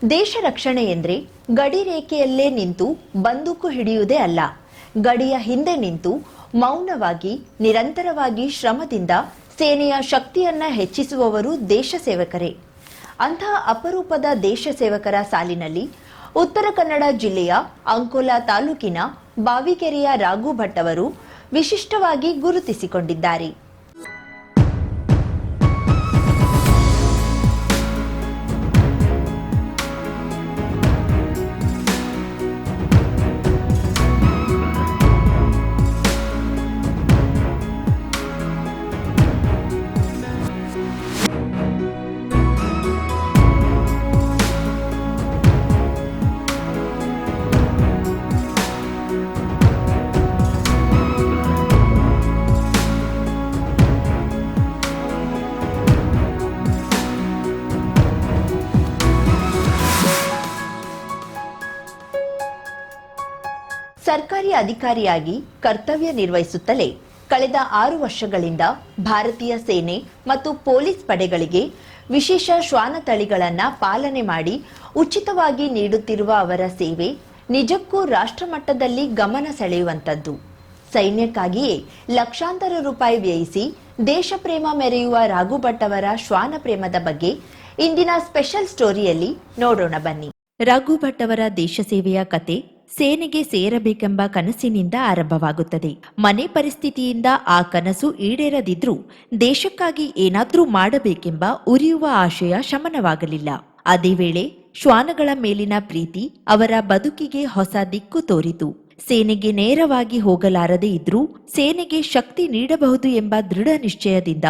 ದೇಶ ರಕ್ಷಣೆ ಎಂದರೆ ಗಡಿ ರೇಖೆಯಲ್ಲೇ ನಿಂತು ಬಂದೂಕು ಹಿಡಿಯುವುದೇ ಅಲ್ಲ. ಗಡಿಯ ಹಿಂದೆ ನಿಂತು ಮೌನವಾಗಿ ನಿರಂತರವಾಗಿ ಶ್ರಮದಿಂದ ಸೇನೆಯ ಶಕ್ತಿಯನ್ನ ಹೆಚ್ಚಿಸುವವರು ದೇಶ ಸೇವಕರೇ. ಅಂತಹ ಅಪರೂಪದ ದೇಶ ಸೇವಕರ ಸಾಲಿನಲ್ಲಿ ಉತ್ತರ ಕನ್ನಡ ಜಿಲ್ಲೆಯ ಅಂಕೋಲಾ ತಾಲೂಕಿನ ಬಾವಿಕೆರೆಯ ರಾಘು ಭಟ್ ಅವರು ವಿಶಿಷ್ಟವಾಗಿ ಗುರುತಿಸಿಕೊಂಡಿದ್ದಾರೆ. ಸರ್ಕಾರಿ ಅಧಿಕಾರಿಯಾಗಿ ಕರ್ತವ್ಯ ನಿರ್ವಹಿಸುತ್ತಲೇ ಕಳೆದ 6 ವರ್ಷಗಳಿಂದ ಭಾರತೀಯ ಸೇನೆ ಮತ್ತು ಪೊಲೀಸ್ ಪಡೆಗಳಿಗೆ ವಿಶೇಷ ಶ್ವಾನ ತಳಿಗಳನ್ನು ಪಾಲನೆ ಮಾಡಿ ಉಚಿತವಾಗಿ ನೀಡುತ್ತಿರುವ ಅವರ ಸೇವೆ ನಿಜಕ್ಕೂ ರಾಷ್ಟ್ರಮಟ್ಟದಲ್ಲಿ ಗಮನ ಸೆಳೆಯುವಂತದ್ದು. ಸೈನ್ಯಕ್ಕಾಗಿಯೇ ಲಕ್ಷಾಂತರ ರೂಪಾಯಿ ವ್ಯಯಿಸಿ ದೇಶ ಪ್ರೇಮ ಮೆರೆಯುವ ರಾಘು ಭಟ್ ಅವರ ಶ್ವಾನ ಪ್ರೇಮದ ಬಗ್ಗೆ ಇಂದಿನ ಸ್ಪೆಷಲ್ ಸ್ಟೋರಿಯಲ್ಲಿ ನೋಡೋಣ ಬನ್ನಿ. ರಾಘು ಭಟ್ ಅವರ ದೇಶ ಸೇವೆಯ ಕತೆ ಸೇನೆಗೆ ಸೇರಬೇಕೆಂಬ ಕನಸಿನಿಂದ ಆರಂಭವಾಗುತ್ತದೆ. ಮನೆ ಪರಿಸ್ಥಿತಿಯಿಂದ ಆ ಕನಸು ಈಡೇರದಿದ್ರೂ ದೇಶಕ್ಕಾಗಿ ಏನಾದ್ರೂ ಮಾಡಬೇಕೆಂಬ ಉರಿಯುವ ಆಶಯ ಶಮನವಾಗಲಿಲ್ಲ. ಅದೇ ವೇಳೆ ಶ್ವಾನಗಳ ಮೇಲಿನ ಪ್ರೀತಿ ಅವರ ಬದುಕಿಗೆ ಹೊಸ ದಿಕ್ಕು ತೋರಿತು. ಸೇನೆಗೆ ನೇರವಾಗಿ ಹೋಗಲಾರದೇ ಇದ್ರೂ ಸೇನೆಗೆ ಶಕ್ತಿ ನೀಡಬಹುದು ಎಂಬ ದೃಢ ನಿಶ್ಚಯದಿಂದ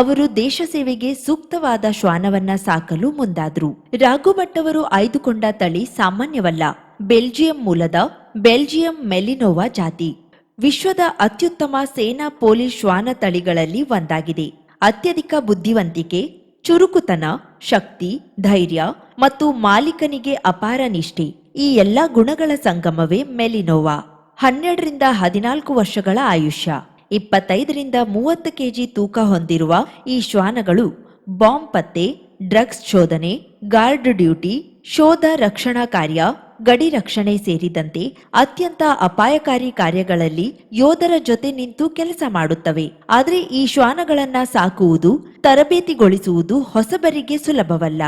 ಅವರು ದೇಶ ಸೇವೆಗೆ ಸೂಕ್ತವಾದ ಶ್ವಾನವನ್ನ ಸಾಕಲು ಮುಂದಾದ್ರು. ರಾಘು ಭಟ್ ಅವರು ಆಯ್ದುಕೊಂಡ ತಳಿ ಸಾಮಾನ್ಯವಲ್ಲ. ಬೆಲ್ಜಿಯಂ ಮೂಲದ ಬೆಲ್ಜಿಯಂ ಮೆಲಿನೋವಾ ಜಾತಿ ವಿಶ್ವದ ಅತ್ಯುತ್ತಮ ಸೇನಾ ಪೊಲೀಸ್ ಶ್ವಾನ ತಳಿಗಳಲ್ಲಿ ಒಂದಾಗಿದೆ. ಅತ್ಯಧಿಕ ಬುದ್ಧಿವಂತಿಕೆ, ಚುರುಕುತನ, ಶಕ್ತಿ, ಧೈರ್ಯ ಮತ್ತು ಮಾಲೀಕನಿಗೆ ಅಪಾರ ನಿಷ್ಠೆ ಈ ಎಲ್ಲ ಗುಣಗಳ ಸಂಗಮವೇ ಮೆಲಿನೋವಾ. 12 ರಿಂದ 14 ವರ್ಷಗಳ ಆಯುಷ್ಯ, 25 ರಿಂದ 30 ಕೆಜಿ ತೂಕ ಹೊಂದಿರುವ ಈ ಶ್ವಾನಗಳು ಬಾಂಬ್ ಪತ್ತೆ, ಡ್ರಗ್ಸ್ ಶೋಧನೆ, ಗಾರ್ಡ್ ಡ್ಯೂಟಿ, ಶೋಧ ರಕ್ಷಣಾ ಕಾರ್ಯ, ಗಡಿ ರಕ್ಷಣೆ ಸೇರಿದಂತೆ ಅತ್ಯಂತ ಅಪಾಯಕಾರಿ ಕಾರ್ಯಗಳಲ್ಲಿ ಯೋಧರ ಜೊತೆ ನಿಂತು ಕೆಲಸ ಮಾಡುತ್ತವೆ. ಆದರೆ ಈ ಶ್ವಾನಗಳನ್ನ ಸಾಕುವುದು, ತರಬೇತಿಗೊಳಿಸುವುದು ಹೊಸಬರಿಗೆ ಸುಲಭವಲ್ಲ.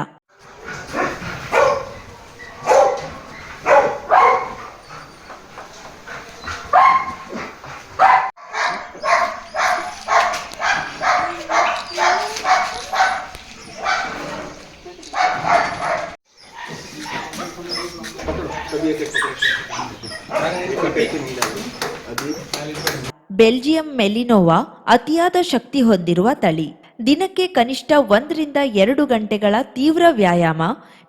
ಬೆಲ್ಜಿಯಂ ಮೆಲಿನೋವಾ ಅತಿಯಾದ ಶಕ್ತಿ ಹೊಂದಿರುವ ತಳಿ. ದಿನಕ್ಕೆ ಕನಿಷ್ಠ 1 ರಿಂದ 2 ಗಂಟೆಗಳ ತೀವ್ರ ವ್ಯಾಯಾಮ,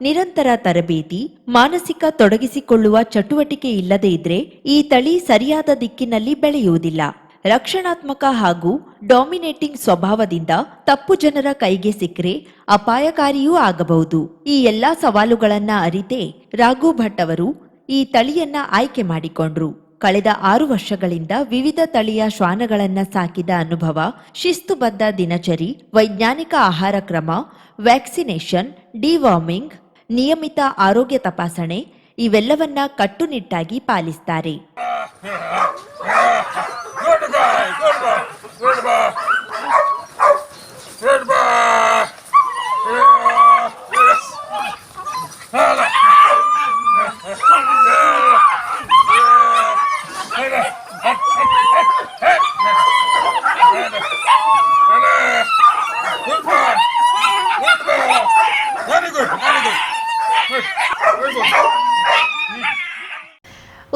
ನಿರಂತರ ತರಬೇತಿ, ಮಾನಸಿಕ ತೊಡಗಿಸಿಕೊಳ್ಳುವ ಚಟುವಟಿಕೆ ಇಲ್ಲದೇ ಇದ್ರೆ ಈ ತಳಿ ಸರಿಯಾದ ದಿಕ್ಕಿನಲ್ಲಿ ಬೆಳೆಯುವುದಿಲ್ಲ. ರಕ್ಷಣಾತ್ಮಕ ಹಾಗೂ ಡಾಮಿನೇಟಿಂಗ್ ಸ್ವಭಾವದಿಂದ ತಪ್ಪು ಜನರ ಕೈಗೆ ಸಿಕ್ಕರೆ ಅಪಾಯಕಾರಿಯೂ ಆಗಬಹುದು. ಈ ಎಲ್ಲಾ ಸವಾಲುಗಳನ್ನ ಅರಿತೇ ರಾಘು ಭಟ್ ಅವರು ಈ ತಳಿಯನ್ನ ಆಯ್ಕೆ ಮಾಡಿಕೊಂಡ್ರು. ಕಳೆದ 6 ವರ್ಷಗಳಿಂದ ವಿವಿಧ ತಳಿಯ ಶ್ವಾನಗಳನ್ನ ಸಾಕಿದ ಅನುಭವ, ಶಿಸ್ತುಬದ್ಧ ದಿನಚರಿ, ವೈಜ್ಞಾನಿಕ ಆಹಾರ ಕ್ರಮ, ವ್ಯಾಕ್ಸಿನೇಷನ್, ಡಿವಾರ್ಮಿಂಗ್, ನಿಯಮಿತ ಆರೋಗ್ಯ ತಪಾಸಣೆ ಇವೆಲ್ಲವನ್ನ ಕಟ್ಟುನಿಟ್ಟಾಗಿ ಪಾಲಿಸ್ತಾರೆ.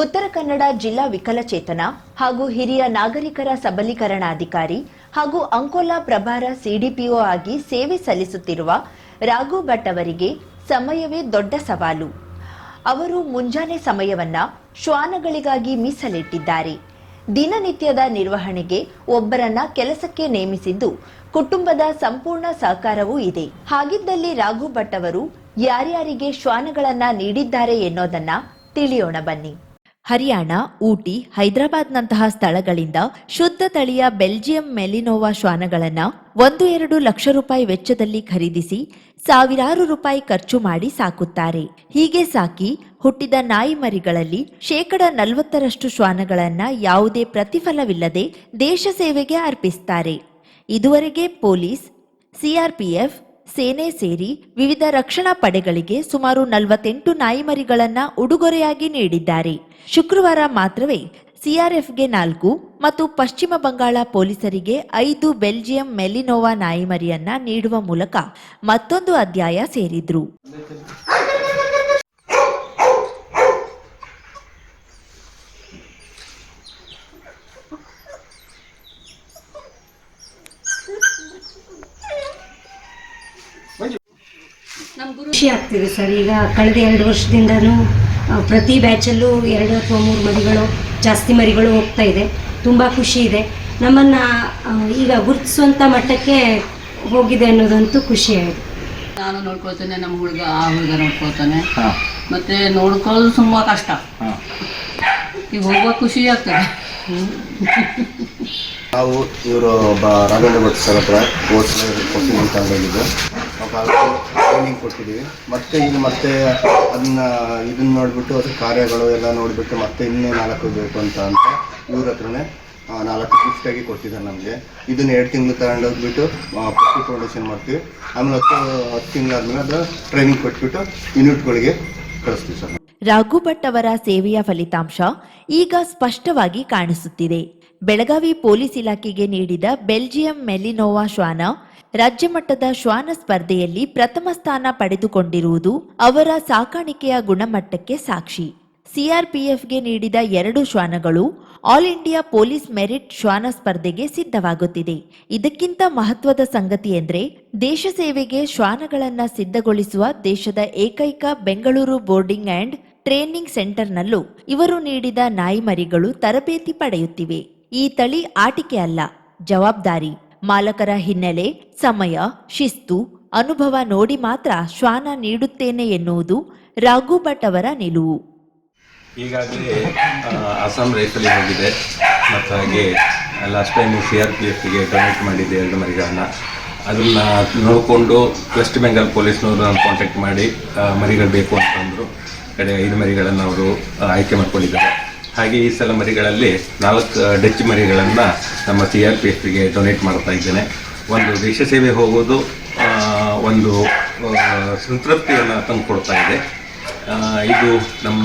ಉತ್ತರ ಕನ್ನಡ ಜಿಲ್ಲಾ ವಿಕಲಚೇತನ ಹಾಗೂ ಹಿರಿಯ ನಾಗರಿಕರ ಸಬಲೀಕರಣಾಧಿಕಾರಿ ಹಾಗೂ ಅಂಕೋಲಾ ಪ್ರಭಾರ ಸಿಡಿಪಿಒ ಆಗಿ ಸೇವೆ ಸಲ್ಲಿಸುತ್ತಿರುವ ರಾಘು ಭಟ್ ಅವರಿಗೆ ಸಮಯವೇ ದೊಡ್ಡ ಸವಾಲು. ಅವರು ಮುಂಜಾನೆ ಸಮಯವನ್ನ ಶ್ವಾನಗಳಿಗಾಗಿ ಮೀಸಲಿಟ್ಟಿದ್ದಾರೆ. ದಿನನಿತ್ಯದ ನಿರ್ವಹಣೆಗೆ ಒಬ್ಬರನ್ನ ಕೆಲಸಕ್ಕೆ ನೇಮಿಸಿದ್ದು ಕುಟುಂಬದ ಸಂಪೂರ್ಣ ಸಹಕಾರವೂ ಇದೆ. ಹಾಗಿದ್ದಲ್ಲಿ ರಾಘು ಭಟ್ ಅವರು ಯಾರ್ಯಾರಿಗೆ ಶ್ವಾನಗಳನ್ನ ನೀಡಿದ್ದಾರೆ ಎನ್ನೋದನ್ನ ತಿಳಿಯೋಣ ಬನ್ನಿ. ಹರಿಯಾಣ, ಊಟಿ, ಹೈದರಾಬಾದ್ನಂತಹ ಸ್ಥಳಗಳಿಂದ ಶುದ್ಧ ತಳಿಯ ಬೆಲ್ಜಿಯಂ ಮೆಲಿನೋವಾ ಶ್ವಾನಗಳನ್ನು 1-2 ಲಕ್ಷ ರೂಪಾಯಿ ವೆಚ್ಚದಲ್ಲಿ ಖರೀದಿಸಿ ಸಾವಿರಾರು ರೂಪಾಯಿ ಖರ್ಚು ಮಾಡಿ ಸಾಕುತ್ತಾರೆ. ಹೀಗೆ ಸಾಕಿ ಹುಟ್ಟಿದ ನಾಯಿ ಮರಿಗಳಲ್ಲಿ 40% ಶ್ವಾನಗಳನ್ನ ಯಾವುದೇ ಪ್ರತಿಫಲವಿಲ್ಲದೆ ದೇಶ ಸೇವೆಗೆ ಅರ್ಪಿಸುತ್ತಾರೆ. ಇದುವರೆಗೆ ಪೊಲೀಸ್, ಸಿಆರ್ಪಿಎಫ್, ಸೇನೆ ಸೇರಿ ವಿವಿಧ ರಕ್ಷಣಾ ಪಡೆಗಳಿಗೆ ಸುಮಾರು 48 ನಾಯಿಮರಿಗಳನ್ನು ಉಡುಗೊರೆಯಾಗಿ ನೀಡಿದ್ದಾರೆ. ಶುಕ್ರವಾರ ಮಾತ್ರವೇ ಸಿಆರ್ಎಫ್ಗೆ 4 ಮತ್ತು ಪಶ್ಚಿಮ ಬಂಗಾಳ ಪೊಲೀಸರಿಗೆ 5 ಬೆಲ್ಜಿಯಂ ಮೆಲಿನೋವಾ ನಾಯಿಮರಿಯನ್ನ ನೀಡುವ ಮೂಲಕ ಮತ್ತೊಂದು ಅಧ್ಯಾಯ ಸೇರಿದ್ರು. ಖುಷಿ ಆಗ್ತಿದೆ ಸರ್. ಈಗ ಕಳೆದ 2 ವರ್ಷದಿಂದನೂ ಪ್ರತಿ ಬ್ಯಾಚಲ್ಲೂ 2 ಅಥವಾ 3 ಮರಿಗಳು, ಜಾಸ್ತಿ ಮರಿಗಳು ಹೋಗ್ತಾ ಇದೆ. ತುಂಬ ಖುಷಿ ಇದೆ. ನಮ್ಮನ್ನು ಈಗ ಗುರುತಿಸುವಂಥ ಮಟ್ಟಕ್ಕೆ ಹೋಗಿದೆ ಅನ್ನೋದಂತೂ ಖುಷಿಯಾಗಿದೆ. ನಾನು ನೋಡ್ಕೊಳ್ತೇನೆ, ನಮ್ಮ ಹುಡುಗ ನೋಡ್ಕೊಳ್ತಾನೆ. ಮತ್ತೆ ನೋಡ್ಕೊಳ್ಳೋದು ತುಂಬ ಕಷ್ಟ. ಈಗ ಹೋಗುವ ಖುಷಿ ಆಗ್ತದೆ. ನಾವು ಇವರು ರಾಘವೇಂದ್ರ ಭಟ್ ಸರ್ ಹತ್ರ ಕೋಚಿಂಗ್ ಅಂತ ಹೇಳಿದ್ದು ಟ್ರೈನಿಂಗ್ ಕೊಟ್ಟಿದ್ದೀವಿ. ಮತ್ತೆ ಇದನ್ನ ನೋಡಿಬಿಟ್ಟು ಅದು ಕಾರ್ಯಗಳು ಎಲ್ಲ ನೋಡಿಬಿಟ್ಟು ಮತ್ತೆ ಇನ್ನೂ 4 ಬೇಕು ಅಂತ ಇವ್ರ ಹತ್ರನೇ 4 ಗಿಫ್ಟಾಗಿ ಕೊಡ್ತಿದ್ದಾರೆ ನಮಗೆ. ಇದನ್ನು 2 ತಿಂಗಳು ತಗೊಂಡೋಗ್ಬಿಟ್ಟು ಪುಟ್ಟಿ ಫೌಂಡೇಶನ್ ಮಾಡ್ತೀವಿ. ಆಮೇಲೆ 10 ತಿಂಗಳಾದ್ಮೇಲೆ ಅದರ ಟ್ರೈನಿಂಗ್ ಕೊಟ್ಬಿಟ್ಟು ಯೂನಿಟ್ಗಳಿಗೆ ಕಳಿಸ್ತೀವಿ ಸರ್. ರಾಘು ಭಟ್ ಅವರ ಸೇವೆಯ ಫಲಿತಾಂಶ ಈಗ ಸ್ಪಷ್ಟವಾಗಿ ಕಾಣಿಸುತ್ತಿದೆ. ಬೆಳಗಾವಿ ಪೊಲೀಸ್ ಇಲಾಖೆಗೆ ನೀಡಿದ ಬೆಲ್ಜಿಯಂ ಮೆಲಿನೋವಾ ಶ್ವಾನ ರಾಜ್ಯ ಮಟ್ಟದ ಶ್ವಾನ ಸ್ಪರ್ಧೆಯಲ್ಲಿ ಪ್ರಥಮ ಸ್ಥಾನ ಪಡೆದುಕೊಂಡಿರುವುದು ಅವರ ಸಾಕಾಣಿಕೆಯ ಗುಣಮಟ್ಟಕ್ಕೆ ಸಾಕ್ಷಿ. ಸಿಆರ್ಪಿಎಫ್ಗೆ ನೀಡಿದ 2 ಶ್ವಾನಗಳು ಆಲ್ ಇಂಡಿಯಾ ಪೊಲೀಸ್ ಮೆರಿಟ್ ಶ್ವಾನ ಸ್ಪರ್ಧೆಗೆ ಸಿದ್ಧವಾಗುತ್ತಿದೆ. ಇದಕ್ಕಿಂತ ಮಹತ್ವದ ಸಂಗತಿ ಎಂದರೆ ದೇಶ ಸೇವೆಗೆ ಶ್ವಾನಗಳನ್ನು ಸಿದ್ಧಗೊಳಿಸುವ ದೇಶದ ಏಕೈಕ ಬೆಂಗಳೂರು ಬೋರ್ಡಿಂಗ್ ಅಂಡ್ ಟ್ರೈನಿಂಗ್ ಸೆಂಟರ್ನಲ್ಲೂ ಇವರು ನೀಡಿದ ನಾಯಿಮರಿಗಳು ತರಬೇತಿ ಪಡೆಯುತ್ತಿವೆ. ಈ ತಳಿ ಆಟಿಕೆ ಅಲ್ಲ, ಜವಾಬ್ದಾರಿ. ಮಾಲಕರ ಹಿನ್ನೆಲೆ, ಸಮಯ, ಶಿಸ್ತು, ಅನುಭವ ನೋಡಿ ಮಾತ್ರ ಶ್ವಾನ ನೀಡುತ್ತೇನೆ ಎನ್ನುವುದು ರಾಘು ಭಟ್ ಅವರ ನಿಲುವು. ಈಗಾಗಲೇ ಅಸ್ಸಾಂ ರೈಫಲಿ ಹೋಗಿದೆ ಮತ್ತು ಹಾಗೆ ಲಾಸ್ಟ್ ಟೈಮ್ CRPFಗೆ ಡೊನೇಟ್ ಮಾಡಿದ್ದೆ 2 ಮರಿಗಳನ್ನು. ಅದನ್ನು ನೋಡಿಕೊಂಡು ವೆಸ್ಟ್ ಬೆಂಗಾಲ್ ಪೊಲೀಸ್ನವರು ನಾನು ಕಾಂಟ್ಯಾಕ್ಟ್ ಮಾಡಿ ಮರಿಗಳು ಬೇಕು ಅಂತಂದರು. ಕಡೆ 5 ಮರಿಗಳನ್ನು ಅವರು ಆಯ್ಕೆ ಮಾಡ್ಕೊಂಡಿದ್ದಾರೆ. ಹಾಗೆ ಈ ಸಲ ಮರಿಗಳಲ್ಲಿ 4 ಡಚ್ ಮರಿಗಳನ್ನು ನಮ್ಮ CRPFಗೆ ಡೊನೇಟ್ ಮಾಡ್ತಾ ಇದ್ದೇನೆ. ಒಂದು ದೇಶ ಸೇವೆ ಹೋಗೋದು ಒಂದು ಸಂತೃಪ್ತಿಯನ್ನು ತಂದು ಕೊಡ್ತಾ ಇದೆ. ಇದು ನಮ್ಮ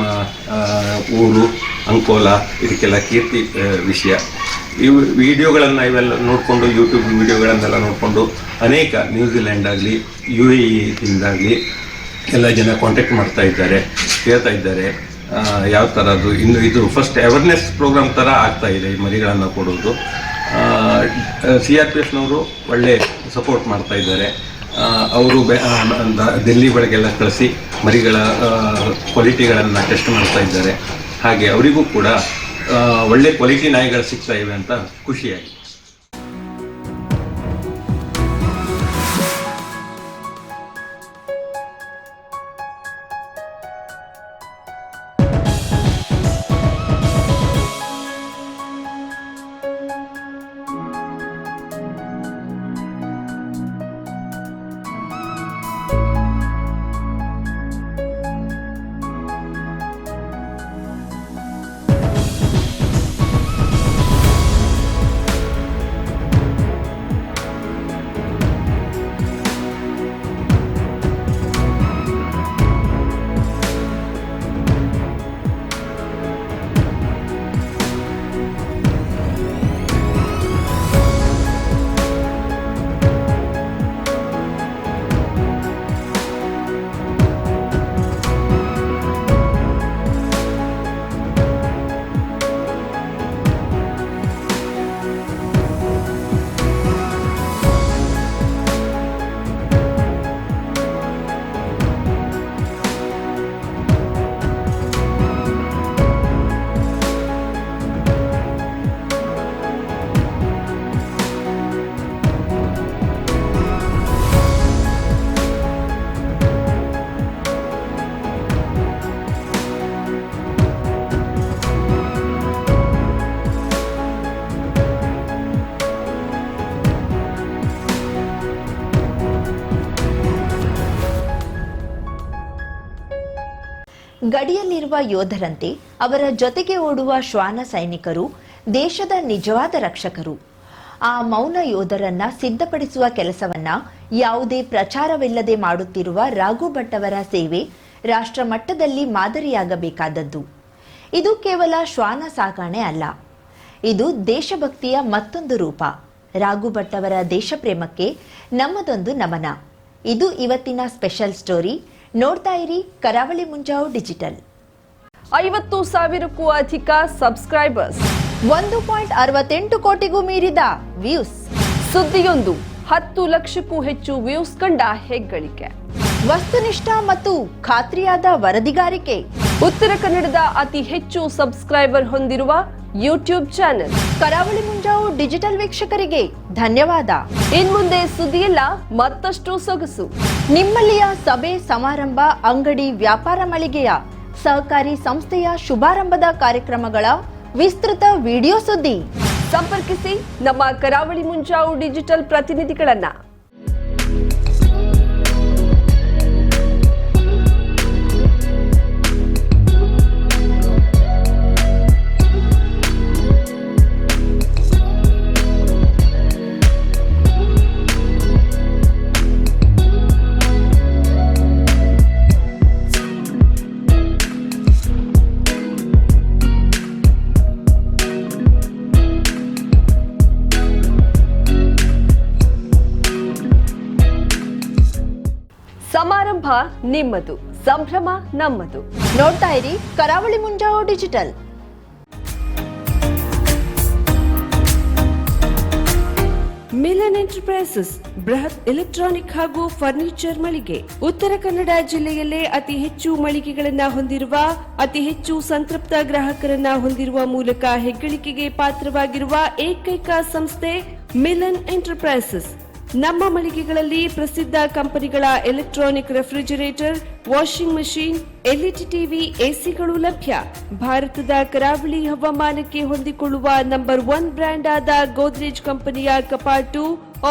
ಊರು ಅಂಕೋಲ ಇದಕ್ಕೆಲ್ಲ ಕೀರ್ತಿ ವಿಷಯ. ಇವು ವಿಡಿಯೋಗಳನ್ನು ಇವೆಲ್ಲ ನೋಡಿಕೊಂಡು, ಯೂಟ್ಯೂಬ್ ವಿಡಿಯೋಗಳನ್ನೆಲ್ಲ ನೋಡಿಕೊಂಡು ಅನೇಕ ನ್ಯೂಜಿಲ್ಯಾಂಡ್ ಆಗಲಿ UAE ಇಂದಾಗಲಿ ಎಲ್ಲ ಜನ ಕಾಂಟ್ಯಾಕ್ಟ್ ಮಾಡ್ತಾ ಇದ್ದಾರೆ, ಕೇಳ್ತಾ ಇದ್ದಾರೆ ಯಾವ ಥರದ್ದು. ಇನ್ನು ಇದು ಫಸ್ಟ್ ಅವೇರ್ನೆಸ್ ಪ್ರೋಗ್ರಾಮ್ ಥರ ಆಗ್ತಾ ಇದೆ ಈ ಮರಿಗಳನ್ನು ಕೊಡೋದು. CRPFನವರು ಒಳ್ಳೆ ಸಪೋರ್ಟ್ ಮಾಡ್ತಾ ಇದ್ದಾರೆ. ಅವರು ಡೆಲ್ಲಿ ಒಳಗೆಲ್ಲ ಕಳಿಸಿ ಮರಿಗಳ ಕ್ವಾಲಿಟಿಗಳನ್ನು ಟೆಸ್ಟ್ ಮಾಡ್ತಾ ಇದ್ದಾರೆ. ಹಾಗೆ ಅವರಿಗೂ ಕೂಡ ಒಳ್ಳೆ ಕ್ವಾಲಿಟಿ ನಾಯಿಗಳು ಸಿಗ್ತಾ ಇವೆ ಅಂತ ಖುಷಿಯಾಗಿದೆ. ಗಡಿಯಲ್ಲಿರುವ ಯೋಧರಂತೆ ಅವರ ಜೊತೆಗೆ ಓಡುವ ಶ್ವಾನ ಸೈನಿಕರು ದೇಶದ ನಿಜವಾದ ರಕ್ಷಕರು. ಆ ಮೌನ ಯೋಧರನ್ನ ಸಿದ್ಧಪಡಿಸುವ ಕೆಲಸವನ್ನ ಯಾವುದೇ ಪ್ರಚಾರವಿಲ್ಲದೆ ಮಾಡುತ್ತಿರುವ ರಾಘು ಭಟ್ ಅವರ ಸೇವೆ ರಾಷ್ಟ್ರ ಮಟ್ಟದಲ್ಲಿ ಮಾದರಿಯಾಗಬೇಕಾದದ್ದು. ಇದು ಕೇವಲ ಶ್ವಾನ ಸಾಗಣೆ ಅಲ್ಲ, ಇದು ದೇಶಭಕ್ತಿಯ ಮತ್ತೊಂದು ರೂಪ. ರಾಘು ಭಟ್ ಅವರ ದೇಶಪ್ರೇಮಕ್ಕೆ ನಮ್ಮದೊಂದು ನಮನ. ಇದು ಇವತ್ತಿನ ಸ್ಪೆಷಲ್ ಸ್ಟೋರಿ. ನೋಡ್ತಾ ಇರಿ ಕರಾವಳಿ ಮುಂಜಾವು ಡಿಜಿಟಲ್. 50,000ಕ್ಕೂ ಅಧಿಕ ಸಬ್ಸ್ಕ್ರೈಬರ್ಸ್, 1.68 ಕೋಟಿಗೂ ಮೀರಿದ ವ್ಯೂಸ್, ಸುದ್ದಿಯೊಂದು 10 ಲಕ್ಷಕ್ಕೂ ಹೆಚ್ಚು ವ್ಯೂಸ್ ಕಂಡ ಹೆಗ್ಗಳಿಕೆ, ವಸ್ತುನಿಷ್ಠ ಮತ್ತು ಖಾತ್ರಿಯಾದ ವರದಿಗಾರಿಕೆ, ಉತ್ತರ ಕನ್ನಡದ ಅತಿ ಹೆಚ್ಚು ಸಬ್ಸ್ಕ್ರೈಬರ್ ಹೊಂದಿರುವ ಯೂಟ್ಯೂಬ್ ಚಾನೆಲ್ ಕರಾವಳಿ ಮುಂಜಾವು ಡಿಜಿಟಲ್ ವೀಕ್ಷಕರಿಗೆ ಧನ್ಯವಾದ. ಇನ್ಮುಂದೆ ಸುದ್ದಿಯೆಲ್ಲ ಮತ್ತಷ್ಟು ಸೊಗಸು. ನಿಮ್ಮಲ್ಲಿಯ ಸಭೆ ಸಮಾರಂಭ, ಅಂಗಡಿ ವ್ಯಾಪಾರ ಮಳಿಗೆಯ ಸಹಕಾರಿ ಸಂಸ್ಥೆಯ ಶುಭಾರಂಭದ ಕಾರ್ಯಕ್ರಮಗಳ ವಿಸ್ತೃತ ವಿಡಿಯೋ ಸುದ್ದಿ. ಸಂಪರ್ಕಿಸಿ ನಮ್ಮ ಕರಾವಳಿ ಮುಂಜಾವು ಡಿಜಿಟಲ್ ಪ್ರತಿನಿಧಿಗಳನ್ನ. ಸಮಾರಂಭ ನಿಮ್ಮದು, ಸಂಭ್ರಮ ನಮ್ಮದು. ನೋಡ್ತಾ ಇರಿ ಕರಾವಳಿ ಮುಂಜಾವು ಡಿಜಿಟಲ್. ಮಿಲನ್ ಎಂಟರ್ಪ್ರೈಸಸ್ ಬೃಹತ್ ಎಲೆಕ್ಟ್ರಾನಿಕ್ ಹಾಗೂ ಫರ್ನಿಚರ್ ಮಳಿಗೆ. ಉತ್ತರ ಕನ್ನಡ ಜಿಲ್ಲೆಯಲ್ಲೇ ಅತಿ ಹೆಚ್ಚು ಮಳಿಗೆಗಳನ್ನ ಹೊಂದಿರುವ, ಅತಿ ಹೆಚ್ಚು ಸಂತೃಪ್ತ ಗ್ರಾಹಕರನ್ನ ಹೊಂದಿರುವ ಮೂಲಕ ಹೆಗ್ಗಳಿಕೆಗೆ ಪಾತ್ರವಾಗಿರುವ ಏಕೈಕ ಸಂಸ್ಥೆ ಮಿಲನ್ ಎಂಟರ್ಪ್ರೈಸಸ್. ನಮ್ಮ ಮಳಿಗೆಗಳಲ್ಲಿ ಪ್ರಸಿದ್ಧ ಕಂಪನಿಗಳ electronic refrigerator, washing machine, LED TV, ಎಸಿಗಳು ಲಭ್ಯ. ಭಾರತದ ಕರಾವಳಿ ಹವಾಮಾನಕ್ಕೆ ಹೊಂದಿಕೊಳ್ಳುವ ನಂಬರ್ 1 ಬ್ರ್ಯಾಂಡ್ ಆದ ಗೋದ್ರೇಜ್ ಕಂಪನಿಯ ಕಪಾಟು,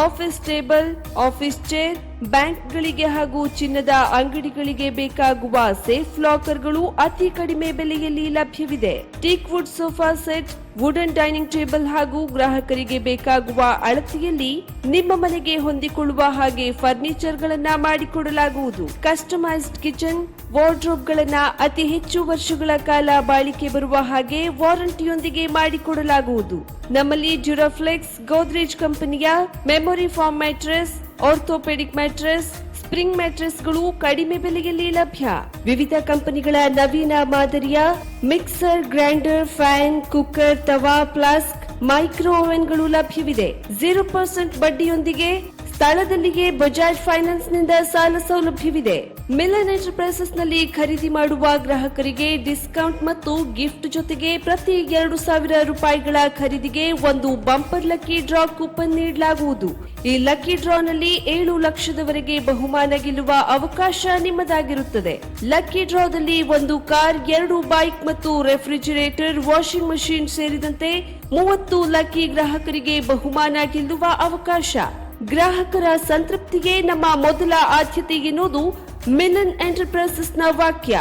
ಆಫೀಸ್ ಟೇಬಲ್, ಆಫೀಸ್ ಚೇರ್, ಬ್ಯಾಂಕ್ಗಳಿಗೆ ಹಾಗೂ ಚಿನ್ನದ ಅಂಗಡಿಗಳಿಗೆ ಬೇಕಾಗುವ ಸೇಫ್ ಲಾಕರ್ಗಳು ಅತಿ ಕಡಿಮೆ ಬೆಲೆಯಲ್ಲಿ ಲಭ್ಯವಿದೆ. Teak wood sofa set, wooden dining table ಹಾಗೂ ಗ್ರಾಹಕರಿಗೆ ಬೇಕಾಗುವ ಅಳತೆಯಲ್ಲಿ ನಿಮ್ಮ ಮನೆಗೆ ಹೊಂದಿಕೊಳ್ಳುವ ಹಾಗೆ ಫರ್ನಿಚರ್ ಗಳನ್ನ ಮಾಡಿಕೊಡಲಾಗುವುದು. ಕಸ್ಟಮೈಸ್ಡ್ ಕಿಚನ್, ವಾರ್ಡ್ರೋಬ್ ಗಳನ್ನ ಅತಿ ಹೆಚ್ಚು ವರ್ಷಗಳ ಕಾಲ ಬಾಳಿಕೆ ಬರುವ ಹಾಗೆ ವಾರಂಟಿಯೊಂದಿಗೆ ಮಾಡಿಕೊಡಲಾಗುವುದು. ನಮ್ಮಲ್ಲಿ ಡ್ಯೂರಾಫ್ಲೆಕ್ಸ್, ಗೋದ್ರೇಜ್ ಕಂಪನಿಯ memory foam mattress, orthopaedic mattress, spring ಮ್ಯಾಟ್ರೆಸ್ಗಳು ಕಡಿಮೆ ಬೆಲೆಯಲ್ಲಿ ಲಭ್ಯ. ವಿವಿಧ ಕಂಪನಿಗಳ ನವೀನ ಮಾದರಿಯ ಮಿಕ್ಸರ್, ಗ್ರೈಂಡರ್, ಫ್ಯಾನ್, ಕುಕ್ಕರ್, ತವಾ, ಫ್ಲಾಸ್ಕ್, ಮೈಕ್ರೋ ಓವೆನ್ಗಳು ಲಭ್ಯವಿದೆ. 0% ಬಡ್ಡಿಯೊಂದಿಗೆ ಸ್ಥಳದಲ್ಲಿಯೇ ಬಜಾಜ್ ಫೈನಾನ್ಸ್ ನಿಂದ ಸಾಲ ಸೌಲಭ್ಯವಿದೆ. ಮಿಲನ್ ಎಂಟರ್ಪ್ರೈಸಸ್ ನಲ್ಲಿ ಖರೀದಿ ಮಾಡುವ ಗ್ರಾಹಕರಿಗೆ ಡಿಸ್ಕೌಂಟ್ ಮತ್ತು ಗಿಫ್ಟ್ ಜೊತೆಗೆ ಪ್ರತಿ 2,000 ರೂಪಾಯಿಗಳ ಖರೀದಿಗೆ ಒಂದು ಬಂಪರ್ ಲಕ್ಕಿ ಡ್ರಾ ಕೂಪನ್ ನೀಡಲಾಗುವುದು. ಈ ಲಕ್ಕಿ ಡ್ರಾ ನಲ್ಲಿ 7 ಲಕ್ಷದವರೆಗೆ ಬಹುಮಾನ ಗೆಲ್ಲುವ ಅವಕಾಶ ನಿಮ್ಮದಾಗಿರುತ್ತದೆ. ಲಕ್ಕಿ ಡ್ರಾದಲ್ಲಿ 1 ಕಾರ್, 2 ಬೈಕ್ ಮತ್ತು ರೆಫ್ರಿಜರೇಟರ್, ವಾಷಿಂಗ್ ಮಷೀನ್ ಸೇರಿದಂತೆ 30 ಲಕ್ಕಿ ಗ್ರಾಹಕರಿಗೆ ಬಹುಮಾನ ಗೆಲ್ಲುವ ಅವಕಾಶ. ಗ್ರಾಹಕರ ಸಂತೃಪ್ತಿಗೆ ನಮ್ಮ ಮೊದಲ ಆದ್ಯತೆ ಎನ್ನುವುದು ಮಿಲನ್ ಎಂಟರ್ಪ್ರೈಸಸ್ ನ ವಾಕ್ಯ.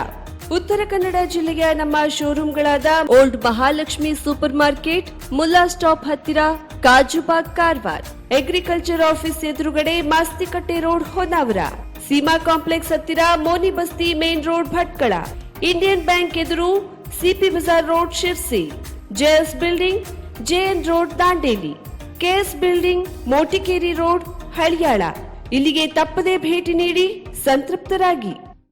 ಉತ್ತರ ಕನ್ನಡ ಜಿಲ್ಲೆಯ ನಮ್ಮ ಶೋರೂಮ್ಗಳಾದ old Mahalakshmi super market, Mulla stop ಹತ್ತಿರ, ಕಾಜುಬಾಗ್ ಕಾರವಾರ, ಅಗ್ರಿಕಲ್ಚರ್ ಆಫೀಸ್ ಎದುರುಗಡೆ ಮಾಸ್ತಿಕಟ್ಟೆ ರೋಡ್ ಹೊನ್ನಾವರ, ಸೀಮಾ ಕಾಂಪ್ಲೆಕ್ಸ್ ಹತ್ತಿರ Moni Basti main road Bhatkal, Indian Bank ಎದುರು ಸಿಪಿ ಬಜಾರ್ road Sirsi, JS building JN road Dandeli, KS building Motikeri road Haliyal. ಇಲ್ಲಿಗೆ ತಪ್ಪದೇ ಭೇಟಿ ನೀಡಿ ಸಂತೃಪ್ತರಾಗಿ.